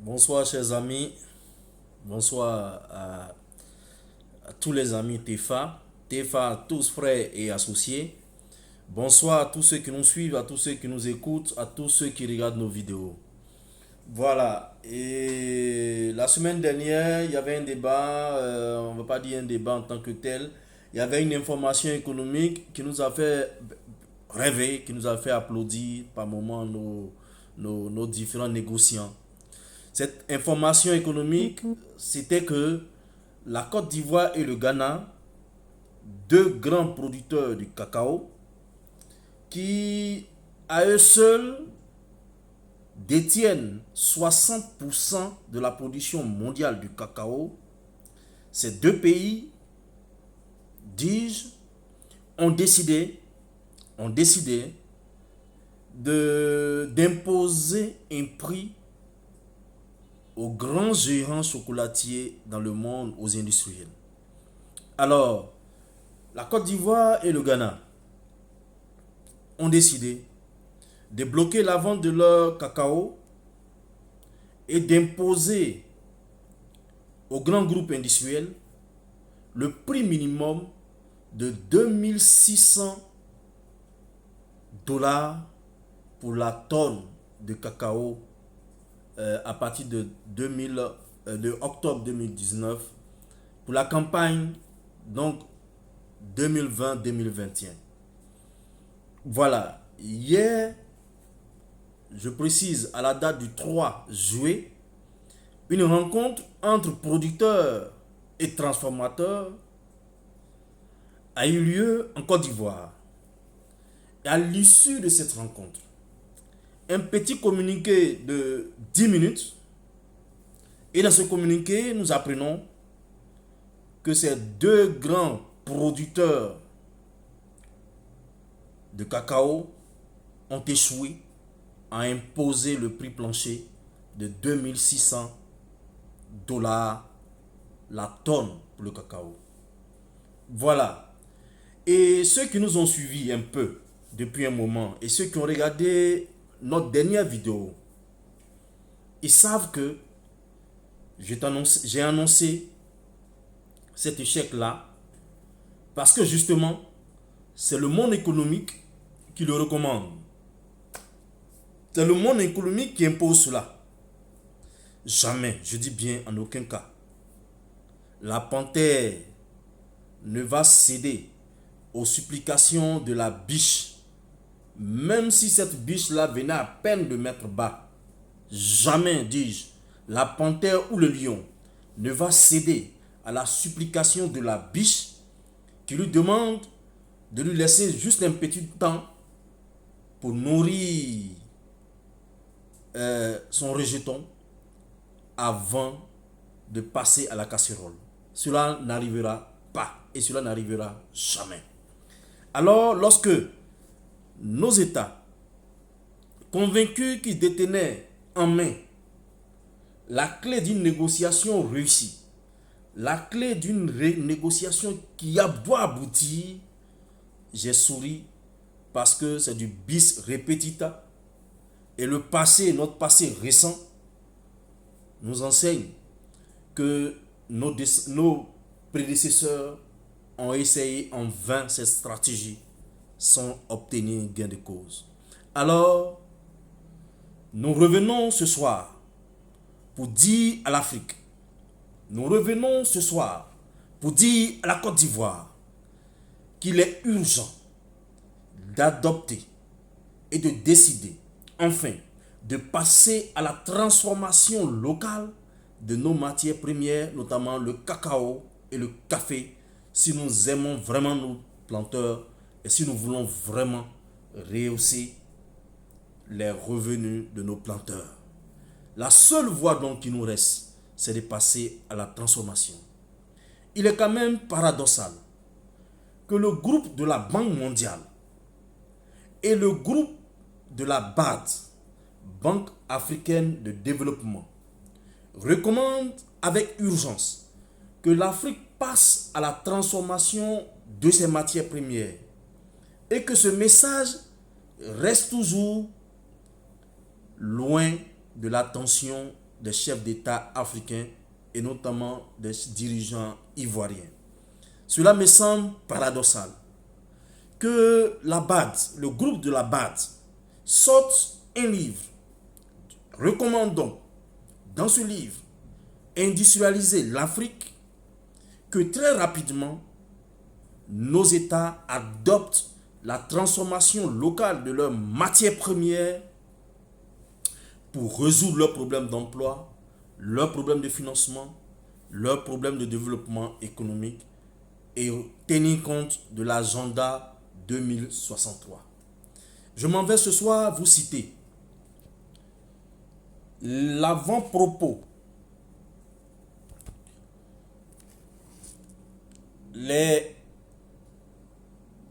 Bonsoir chers amis, bonsoir à tous les amis TEFA, tous frères et associés. Bonsoir à tous ceux qui nous suivent, à tous ceux qui nous écoutent, à tous ceux qui regardent nos vidéos. Voilà, et la semaine dernière, il y avait un débat, on ne va pas dire un débat en tant que tel, il y avait une information économique qui nous a fait rêver, qui nous a fait applaudir par moments nos différents négociants. Cette information économique, c'était que la Côte d'Ivoire et le Ghana, deux grands producteurs du cacao, qui à eux seuls détiennent 60% de la production mondiale du cacao, ces deux pays, dis-je, ont décidé d'imposer un prix aux grands géants chocolatiers dans le monde, aux industriels. Alors, la Côte d'Ivoire et le Ghana ont décidé de bloquer la vente de leur cacao et d'imposer aux grands groupes industriels le prix minimum de 2600 $ pour la tonne de cacao à partir de octobre 2019 pour la campagne donc 2020-2021. Voilà, hier, je précise à la date du 3 juillet, une rencontre entre producteurs et transformateurs a eu lieu en Côte d'Ivoire. Et à l'issue de cette rencontre, un petit communiqué de 10 minutes. Et dans ce communiqué, nous apprenons que ces deux grands producteurs de cacao ont échoué à imposer le prix plancher de 2600 $ la tonne pour le cacao. Voilà. Et ceux qui nous ont suivis un peu depuis un moment et ceux qui ont regardé notre dernière vidéo, ils savent que j'ai annoncé cet échec-là parce que justement, c'est le monde économique qui le recommande. C'est le monde économique qui impose cela. Jamais, je dis bien en aucun cas, la panthère ne va céder aux supplications de la biche, même si cette biche-là venait à peine de mettre bas. Jamais, dis-je, la panthère ou le lion ne va céder à la supplication de la biche qui lui demande de lui laisser juste un petit temps pour nourrir son rejeton avant de passer à la casserole. Cela n'arrivera pas et cela n'arrivera jamais. Alors, lorsque nos États, convaincus qu'ils détenaient en main la clé d'une négociation réussie, la clé d'une négociation qui doit aboutir, j'ai souri parce que c'est du bis repetita et le passé, notre passé récent, nous enseigne que nos prédécesseurs ont essayé en vain cette stratégie sans obtenir gain de cause. Alors, nous revenons ce soir pour dire à l'Afrique, nous revenons ce soir pour dire à la Côte d'Ivoire qu'il est urgent d'adopter et de décider enfin de passer à la transformation locale de nos matières premières, notamment le cacao et le café, si nous aimons vraiment nos planteurs et si nous voulons vraiment rehausser les revenus de nos planteurs. La seule voie donc qui nous reste, c'est de passer à la transformation. Il est quand même paradoxal que le groupe de la Banque mondiale et le groupe de la BAD, Banque africaine de développement, recommandent avec urgence que l'Afrique passe à la transformation de ses matières premières et que ce message reste toujours loin de l'attention des chefs d'État africains et notamment des dirigeants ivoiriens. Cela me semble paradoxal que la BAD, le groupe de la BAD, sorte un livre recommandant dans ce livre industrialiser l'Afrique, que très rapidement nos États adoptent la transformation locale de leurs matières premières pour résoudre leurs problèmes d'emploi, leurs problèmes de financement, leurs problèmes de développement économique et tenir compte de l'agenda 2063. Je m'en vais ce soir vous citer l'avant-propos,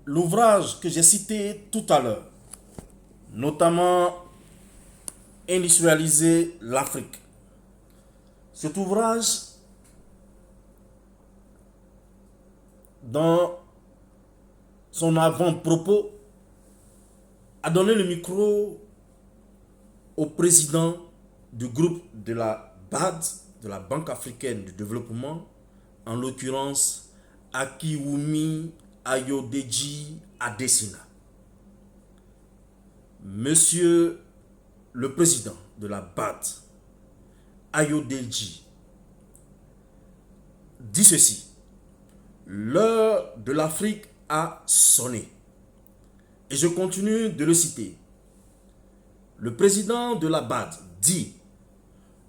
l'ouvrage que j'ai cité tout à l'heure, notamment Industrialiser l'Afrique. Cet ouvrage, dans son avant-propos, a donné le micro au président du groupe de la BAD, de la Banque africaine de développement, en l'occurrence Akiwumi Ayodeji Adesina. Monsieur le président de la BAD, Ayodeji, dit ceci: l'heure de l'Afrique a sonné. Et je continue de le citer. Le président de la BAD dit: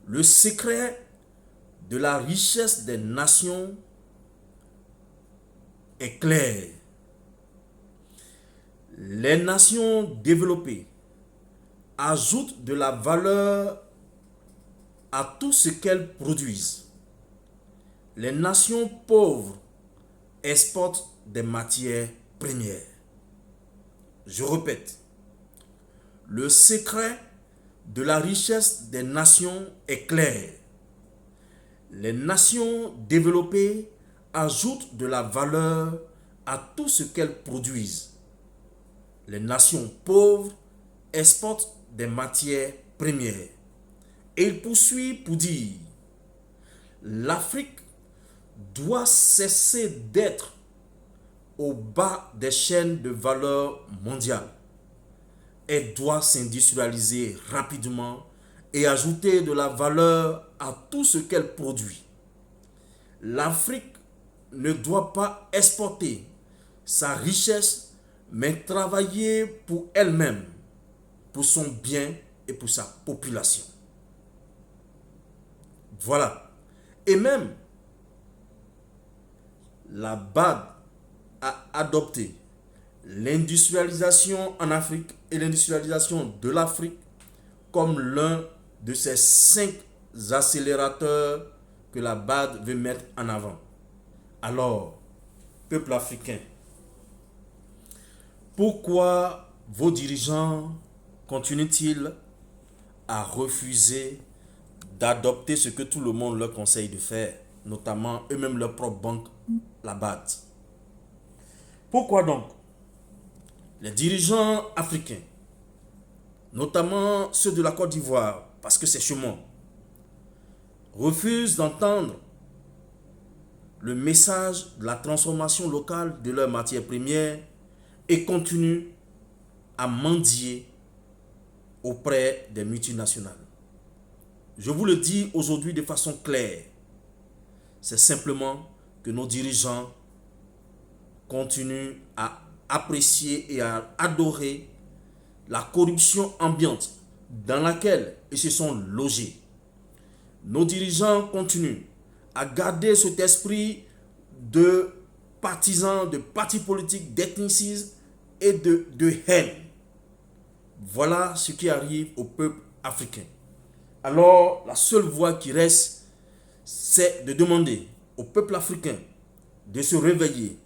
le secret de la richesse des nations est clair. Les nations développées ajoutent de la valeur à tout ce qu'elles produisent. Les nations pauvres exportent des matières premières. Je répète, le secret de la richesse des nations est clair. Les nations développées ajoutent de la valeur à tout ce qu'elles produisent. Les nations pauvres exportent des matières premières. Et il poursuit pour dire: l'Afrique doit cesser d'être au bas des chaînes de valeur mondiale. Elle doit s'industrialiser rapidement et ajouter de la valeur à tout ce qu'elle produit. L'Afrique ne doit pas exporter sa richesse, mais travailler pour elle-même, pour son bien et pour sa population. Voilà. Et même, la BAD a adopté l'industrialisation en Afrique et l'industrialisation de l'Afrique comme l'un de ces 5 accélérateurs que la BAD veut mettre en avant. Alors, peuple africain, pourquoi vos dirigeants continuent-ils à refuser d'adopter ce que tout le monde leur conseille de faire, notamment eux-mêmes leur propre banque, la BAD? Pourquoi donc les dirigeants africains, notamment ceux de la Côte d'Ivoire, parce que c'est chez moi, refusent d'entendre le message de la transformation locale de leurs matières premières et continuent à mendier auprès des multinationales? Je vous le dis aujourd'hui de façon claire, c'est simplement que nos dirigeants continuent à apprécier et à adorer la corruption ambiante dans laquelle ils se sont logés. Nos dirigeants continuent à garder cet esprit de partisans, de partis politiques, d'ethnicisme et de haine. Voilà ce qui arrive au peuple africain. Alors, la seule voie qui reste, c'est de demander au peuple africain de se réveiller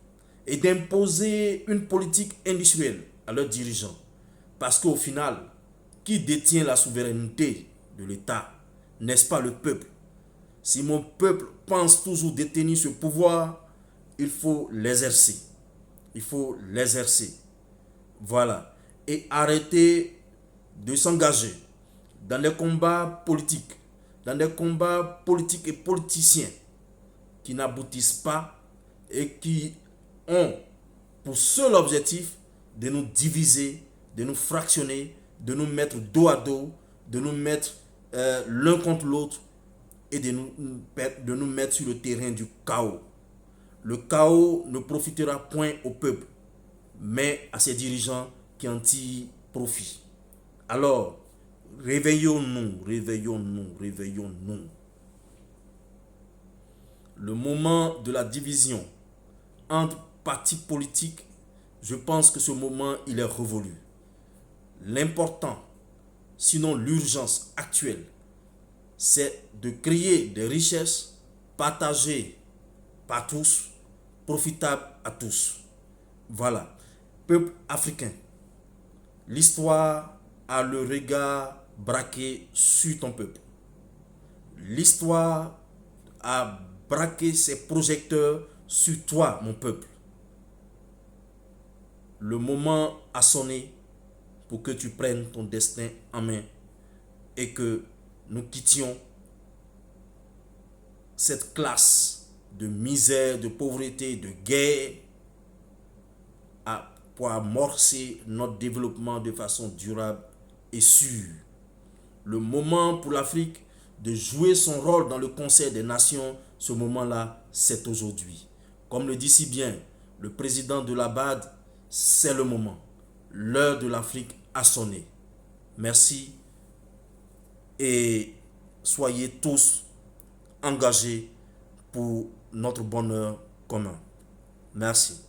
et d'imposer une politique industrielle à leurs dirigeants. Parce qu'au final, qui détient la souveraineté de l'État? N'est-ce pas le peuple? Si mon peuple pense toujours détenir ce pouvoir, il faut l'exercer. Il faut l'exercer. Voilà. Et arrêter de s'engager dans les combats politiques dans des combats politiques et politiciens qui n'aboutissent pas et qui ont pour seul objectif de nous diviser, de nous fractionner, de nous mettre dos à dos, de nous mettre l'un contre l'autre et de nous mettre sur le terrain du chaos. Le chaos ne profitera point au peuple, mais à ses dirigeants qui en tirent profit. Alors, réveillons-nous, réveillons-nous, réveillons-nous. Le moment de la division entre partis politiques, je pense que ce moment, il est révolu. L'important, sinon l'urgence actuelle, c'est de créer des richesses partagées par tous, profitables à tous. Voilà. Peuple africain, l'histoire a le regard braqué sur ton peuple. L'histoire a braqué ses projecteurs sur toi, mon peuple. Le moment a sonné pour que tu prennes ton destin en main et que nous quittions cette classe de misère, de pauvreté, de guerre pour amorcer notre développement de façon durable et sûre. Le moment pour l'Afrique de jouer son rôle dans le concert des nations, ce moment-là, c'est aujourd'hui. Comme le dit si bien le président de la BAD, c'est le moment. L'heure de l'Afrique a sonné. Merci et soyez tous engagés pour notre bonheur commun. Merci.